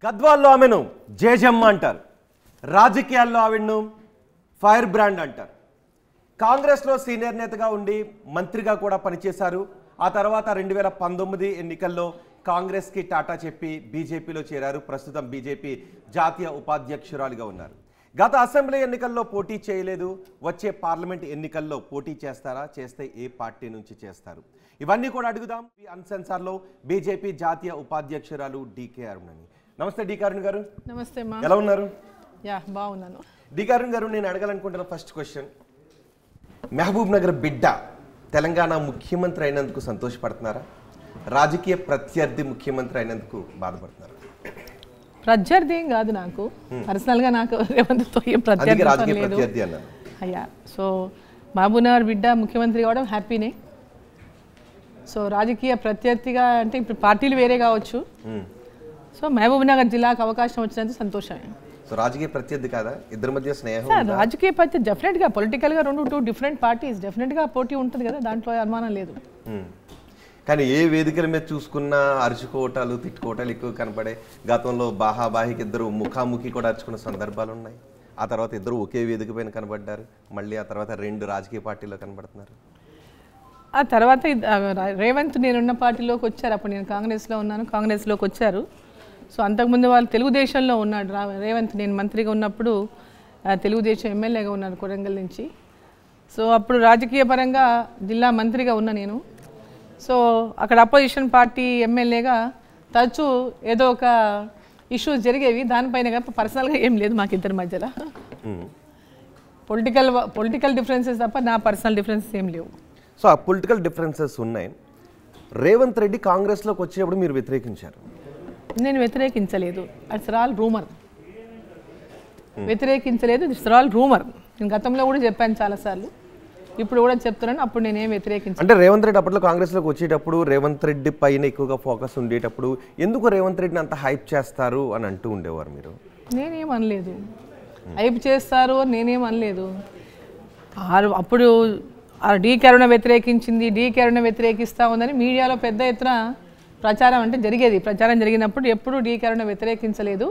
గద్వాల్లో ఆమెను జేజమ్మ అంటారు. రాజకీయాల్లో ఆవిడను ఫైర్ బ్రాండ్ అంటారు. కాంగ్రెస్లో సీనియర్ నేతగా ఉండి మంత్రిగా కూడా పనిచేశారు. ఆ తర్వాత 2019 ఎన్నికల్లో కాంగ్రెస్కి టాటా చెప్పి బీజేపీలో చేరారు. ప్రస్తుతం బీజేపీ జాతీయ ఉపాధ్యక్షురాలిగా ఉన్నారు. గత అసెంబ్లీ ఎన్నికల్లో పోటీ చేయలేదు. వచ్చే పార్లమెంట్ ఎన్నికల్లో పోటీ చేస్తారా? చేస్తే ఏ పార్టీ నుంచి చేస్తారు? ఇవన్నీ కూడా అడుగుదాం. అన్సెన్సార్లో బీజేపీ జాతీయ ఉపాధ్యక్షురాలు డీకే అరుణ్ అని. నమస్తే డీకే అరుణ్ గారు. నమస్తే మా. ఎలా ఉన్నారు? యా బాగున్నాను. డీకే అరుణ్ గారు, నేను అడగాలనుకుంటున్న ఫస్ట్ క్వశ్చన్, మహబూబ్ నగర్ బిడ్డ తెలంగాణ ముఖ్యమంత్రి అయినందుకు సంతోషపడుతున్నారా? రాజకీయ ప్రత్యర్థి ముఖ్యమంత్రి అయినందుకు బాధపడుతున్నారా? ప్రత్యర్థి ఏం కాదు, నాకు పర్సనల్గా నాకు రేవంత్తో ఏం ప్రత్యర్థి లేదు. అయ్యా, సో మహబూబ్ నగర్ బిడ్డ ముఖ్యమంత్రి కావడం హ్యాపీనే. సో రాజకీయ ప్రత్యర్థిగా అంటే ఇప్పుడు పార్టీలు వేరే కావచ్చు. సో మహబూబ్ నగర్ జిల్లాకు అవకాశం వచ్చినందుకు సంతోషమే. సో రాజకీయ ప్రత్యర్థి కాదా? ఇద్దరి మధ్య స్నేహం? రాజకీయ ప్రత్యర్థి డెఫినెట్గా, పొలిటికల్గా టూ డిఫరెంట్ పార్టీస్, డెఫినెట్గా పోటీ ఉంటుంది కదా, దాంట్లో అనుమానం లేదు. కానీ ఏ వేదికల మీద చూసుకున్నా అరుచుకోవటాలు తిట్టుకోవటాలు ఎక్కువ కనపడే. గతంలో బాహాబాహికి ఇద్దరు ముఖాముఖి కూడా అరుచుకున్న సందర్భాలు ఉన్నాయి. ఆ తర్వాత ఇద్దరు ఒకే వేదిక పైన కనబడ్డారు. మళ్ళీ ఆ తర్వాత 2 రాజకీయ పార్టీలో కనబడుతున్నారు. ఆ తర్వాత రేవంత్ నేనున్న పార్టీలోకి వచ్చారు. అప్పుడు నేను కాంగ్రెస్లో ఉన్నాను, కాంగ్రెస్లోకి వచ్చారు. సో అంతకుముందు వాళ్ళు తెలుగుదేశంలో ఉన్నాడు రేవంత్. నేను మంత్రిగా ఉన్నప్పుడు తెలుగుదేశం ఎమ్మెల్యేగా ఉన్నాను కొడంగల్ నుంచి. సో అప్పుడు రాజకీయ పరంగా జిల్లా మంత్రిగా ఉన్నా నేను. సో అక్కడ అపోజిషన్ పార్టీ ఎమ్మెల్యేగా తరచూ ఏదో ఒక ఇష్యూస్ జరిగేవి. దానిపైన కానీ పర్సనల్గా ఏం లేదు మాకిద్దరి మధ్యలో. పొలిటికల్ డిఫరెన్సెస్ తప్ప నా పర్సనల్ డిఫరెన్సెస్ ఏం లేవు. సో ఆ పొలిటికల్ డిఫరెన్సెస్ ఉన్నాయి. రేవంత్ రెడ్డి కాంగ్రెస్లోకి వచ్చేటప్పుడు మీరు వ్యతిరేకించారు. నేను వ్యతిరేకించలేదు. It's all rumour. వ్యతిరేకించలేదు, ఇట్స్ ఆల్ రూమర్. నేను గతంలో కూడా చెప్పాను చాలాసార్లు, ఇప్పుడు కూడా చెప్తున్నాను. అప్పుడు నేనేం వ్యతిరేకించాను అంటే రేవంత్ రెడ్డి అప్పట్లో కాంగ్రెస్లోకి వచ్చేటప్పుడు రేవంత్ రెడ్డి పైన ఎక్కువగా ఫోకస్ ఉండేటప్పుడు ఎందుకు రేవంత్ రెడ్డిని అంత హైప్ చేస్తారు అని అంటూ ఉండేవారు మీరు. నేనేం అనలేదు, హైప్ చేస్తారు అని నేనేం అనలేదు. అప్పుడు డీకే అరుణ వ్యతిరేకించింది, డీకే అరుణ వ్యతిరేకిస్తూ ఉందని మీడియాలో పెద్ద ఎత్తున ప్రచారం అంటే జరిగేది. ప్రచారం జరిగినప్పుడు ఎప్పుడూ డీకే అరుణ వ్యతిరేకించలేదు.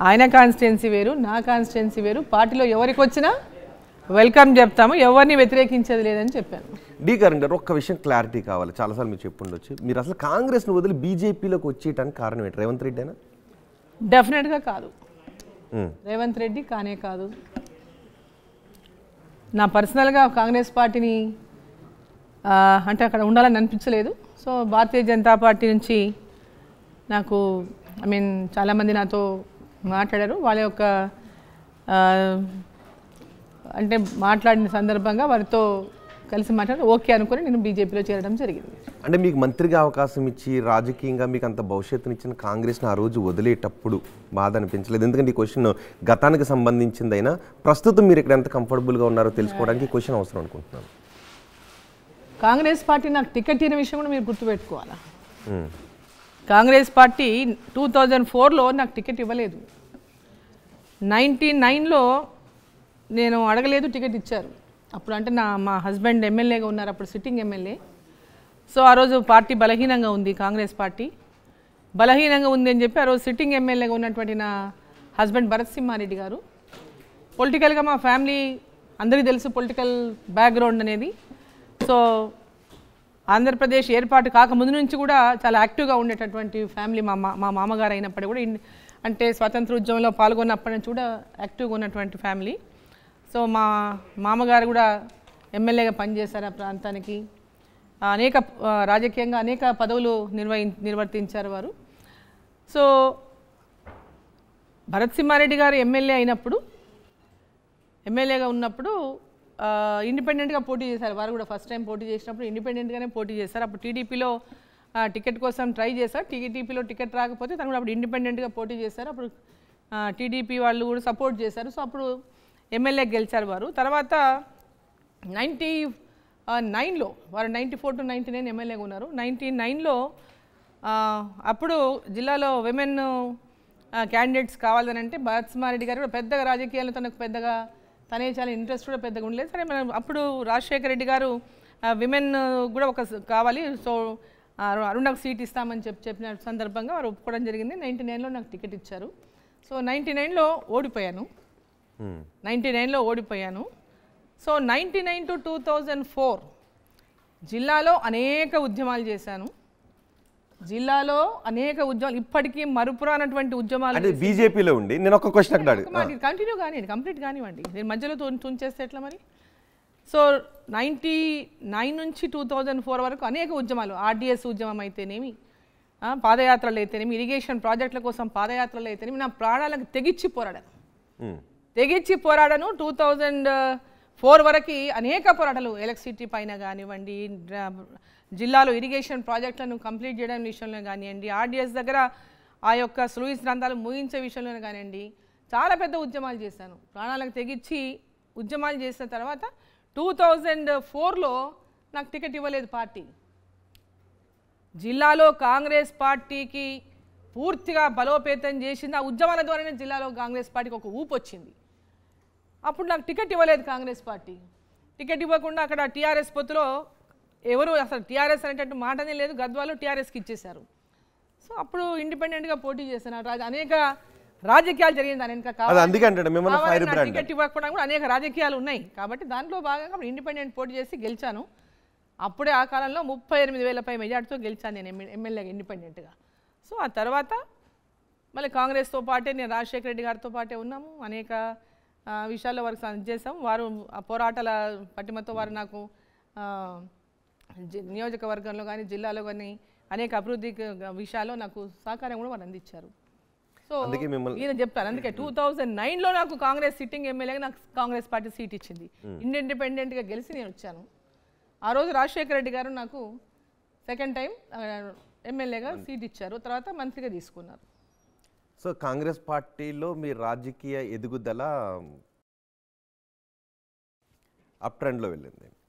ఆయన కాన్స్టిట్యున్సీ వేరు, నా కాన్స్టిట్యున్సీ వేరు. పార్టీలో ఎవరికి వచ్చినా వెల్కమ్ చెప్తాము, ఎవరిని వ్యతిరేకించేది లేదని చెప్పాను. డీకే అరుణ్ గారు, ఒక్క విషయం క్లారిటీ కావాలి. చాలాసార్లు మీరు చెప్పుండొచ్చు, మీరు అసలు కాంగ్రెస్ను వదిలి బీజేపీలోకి వచ్చేయడానికి కారణం ఏంటి? రేవంత్ రెడ్డి అయినా? డెఫినెట్గా కాదు, రేవంత్ రెడ్డి కానే కాదు. నా పర్సనల్గా కాంగ్రెస్ పార్టీని అంటే అక్కడ ఉండాలని అనిపించలేదు. సో భారతీయ జనతా పార్టీ నుంచి నాకు చాలామంది నాతో మాట్లాడారు. వాళ్ళ యొక్క అంటే మాట్లాడిన సందర్భంగా వారితో కలిసి మాట్లాడి ఓకే అనుకుని నేను బీజేపీలో చేరడం జరిగింది. అంటే మీకు మంత్రిగా అవకాశం ఇచ్చి రాజకీయంగా మీకు అంత భవిష్యత్తునిచ్చిన కాంగ్రెస్ని ఆ రోజు వదిలేటప్పుడు బాధ అనిపించలేదు? ఎందుకంటే ఈ క్వశ్చన్ గతానికి సంబంధించిందైనా ప్రస్తుతం మీరు ఇక్కడ ఎంత కంఫర్టబుల్గా ఉన్నారో తెలుసుకోవడానికి క్వశ్చన్ అవసరం అనుకుంటున్నాను. కాంగ్రెస్ పార్టీ నాకు టికెట్ ఇచ్చిన విషయం కూడా మీరు గుర్తుపెట్టుకోవాలా. కాంగ్రెస్ పార్టీ 2004లో నాకు టికెట్ ఇవ్వలేదు. 99లో నేను అడగలేదు, టికెట్ ఇచ్చారు. అప్పుడు అంటే మా హస్బెండ్ ఎమ్మెల్యేగా ఉన్నారు, అప్పుడు సిట్టింగ్ ఎమ్మెల్యే. సో ఆ రోజు పార్టీ బలహీనంగా ఉంది, కాంగ్రెస్ పార్టీ బలహీనంగా ఉంది అని చెప్పి ఆ రోజు సిట్టింగ్ ఎమ్మెల్యేగా ఉన్నటువంటి నా హస్బెండ్ భరత్ సింహారెడ్డి గారు, పొలిటికల్గా మా ఫ్యామిలీ అందరికీ తెలుసు పొలిటికల్ బ్యాక్గ్రౌండ్ అనేది. సో ఆంధ్రప్రదేశ్ ఏర్పాటు కాకముందు నుంచి కూడా చాలా యాక్టివ్గా ఉండేటటువంటి ఫ్యామిలీ మా మామగారు అయినప్పటికీ కూడా, అంటే స్వాతంత్ర ఉద్యమంలో పాల్గొన్నప్పటి నుంచి కూడా యాక్టివ్గా ఉన్నటువంటి ఫ్యామిలీ. సో మా మామగారు కూడా ఎమ్మెల్యేగా పనిచేశారు ఆ ప్రాంతానికి. రాజకీయంగా అనేక పదవులు నిర్వర్తించారు వారు. సో భరత్ సింహారెడ్డి గారు ఎమ్మెల్యేగా ఉన్నప్పుడు ఇండిపెండెంట్గా పోటీ చేశారు. వారు కూడా ఫస్ట్ టైం పోటీ చేసినప్పుడు ఇండిపెండెంట్గానే పోటీ చేశారు. అప్పుడు టీడీపీలో టికెట్ కోసం ట్రై చేశారు. టీడీపీలో టికెట్ రాకపోతే తను కూడా అప్పుడు ఇండిపెండెంట్గా పోటీ చేశారు. అప్పుడు టీడీపీ వాళ్ళు కూడా సపోర్ట్ చేశారు. సో అప్పుడు ఎమ్మెల్యే గెలిచారు వారు. తర్వాత 99లో వారు 94 to 99 ఎమ్మెల్యేగా ఉన్నారు. 99లో అప్పుడు జిల్లాలో విమెన్ క్యాండిడేట్స్ కావాలని అంటే భరత్ సింహారెడ్డి గారు కూడా పెద్దగా రాజకీయాల్లో తనకు పెద్దగా తనే చాలా ఇంట్రెస్ట్ కూడా పెద్దగా ఉండలేదు. సరే మనం అప్పుడు రాజశేఖర రెడ్డి గారు విమెన్ కూడా ఒక కావాలి, సో అరుణకు సీట్ ఇస్తామని చెప్పిన సందర్భంగా వారు ఒప్పుకోవడం జరిగింది. 99లో నాకు టికెట్ ఇచ్చారు. సో 99లో ఓడిపోయాను. 99లో ఓడిపోయాను. సో 99 to 2004 జిల్లాలో అనేక ఉద్యమాలు చేశాను. జిల్లాలో అనేక ఉద్యమాలు, ఇప్పటికీ మరుపురానటువంటి ఉద్యమాలు. అంటే బీజేపీలో ఉండి నేను ఒక క్వశ్చన్ అక్కడ కంటిన్యూ కానివ్వండి, కంప్లీట్ కానివ్వండి, నేను మధ్యలో తుంచేస్తే ఎట్లా మరి. సో 99 నుంచి 2004 వరకు అనేక ఉద్యమాలు, ఆర్డీఎస్ ఉద్యమం అయితేనేమి, పాదయాత్రలు అయితేనేమి, ఇరిగేషన్ ప్రాజెక్టుల కోసం పాదయాత్రలు అయితేనేమి, నా ప్రాణాలకు తెగించి పోరాడాను. 2004 వరకు అనేక పోరాటాలు, ఎలక్ట్రిసిటీ పైన కానివ్వండి, జిల్లాలో ఇరిగేషన్ ప్రాజెక్టులను కంప్లీట్ చేయడం విషయంలో కానివ్వండి, ఆర్డీఎస్ దగ్గర ఆ యొక్క స్లూయిస్ గ్రంథాలు ముగించే విషయంలో కానివ్వండి, చాలా పెద్ద ఉద్యమాలు చేశాను. ప్రాణాలకు తెగించి ఉద్యమాలు చేసిన తర్వాత 2004లో నాకు టికెట్ ఇవ్వలేదు పార్టీ. జిల్లాలో కాంగ్రెస్ పార్టీకి పూర్తిగా బలోపేతం చేసింది ఆ ఉద్యమాల ద్వారానే. జిల్లాలో కాంగ్రెస్ పార్టీకి ఒక ఊపు వచ్చింది. అప్పుడు నాకు టికెట్ ఇవ్వలేదు కాంగ్రెస్ పార్టీ. టికెట్ ఇవ్వకుండా అక్కడ టీఆర్ఎస్ పొత్తులో ఎవరు అసలు టీఆర్ఎస్ అనేటట్టు మాటనే లేదు, గద్వాలో టీఆర్ఎస్కి ఇచ్చేశారు. సో అప్పుడు ఇండిపెండెంట్గా పోటీ చేశాను. అనేక రాజకీయాలు జరిగింది దాని వెనుక. టికెట్ ఇవ్వకపోవడం కూడా అనేక రాజకీయాలు ఉన్నాయి. కాబట్టి దాంట్లో భాగంగా ఇండిపెండెంట్ పోటీ చేసి గెలిచాను. అప్పుడే ఆ కాలంలో 38,000 పై మెజార్టీతో గెలిచాను నేను ఎమ్మెల్యేగా ఇండిపెండెంట్గా. సో ఆ తర్వాత మళ్ళీ కాంగ్రెస్తో పాటే నేను రాజశేఖర రెడ్డి గారితో పాటే ఉన్నాము. అనేక విషయాల్లో వారికి చేసాం. వారు ఆ పోరాటాల పటిమతో వారు నాకు నియోజకవర్గంలో కానీ జిల్లాలో కానీ అనేక అభివృద్ధి విషయాల్లో నాకు సహకారం కూడా వారు అందించారు. సో ఈయన చెప్తాను. అందుకే 2009లో నాకు కాంగ్రెస్ సిట్టింగ్ ఎమ్మెల్యేగా నాకు కాంగ్రెస్ పార్టీ సీట్ ఇచ్చింది. ఇండిపెండెంట్గా గెలిచి నేను వచ్చాను. ఆ రోజు రాజశేఖర రెడ్డి గారు నాకు సెకండ్ టైం ఎమ్మెల్యేగా సీట్ ఇచ్చారు. తర్వాత మంత్రిగా తీసుకున్నారు. సో కాంగ్రెస్ పార్టీలో మీ రాజకీయ ఎదుగుదల అప్ ట్రెండ్లో వెళ్ళింది.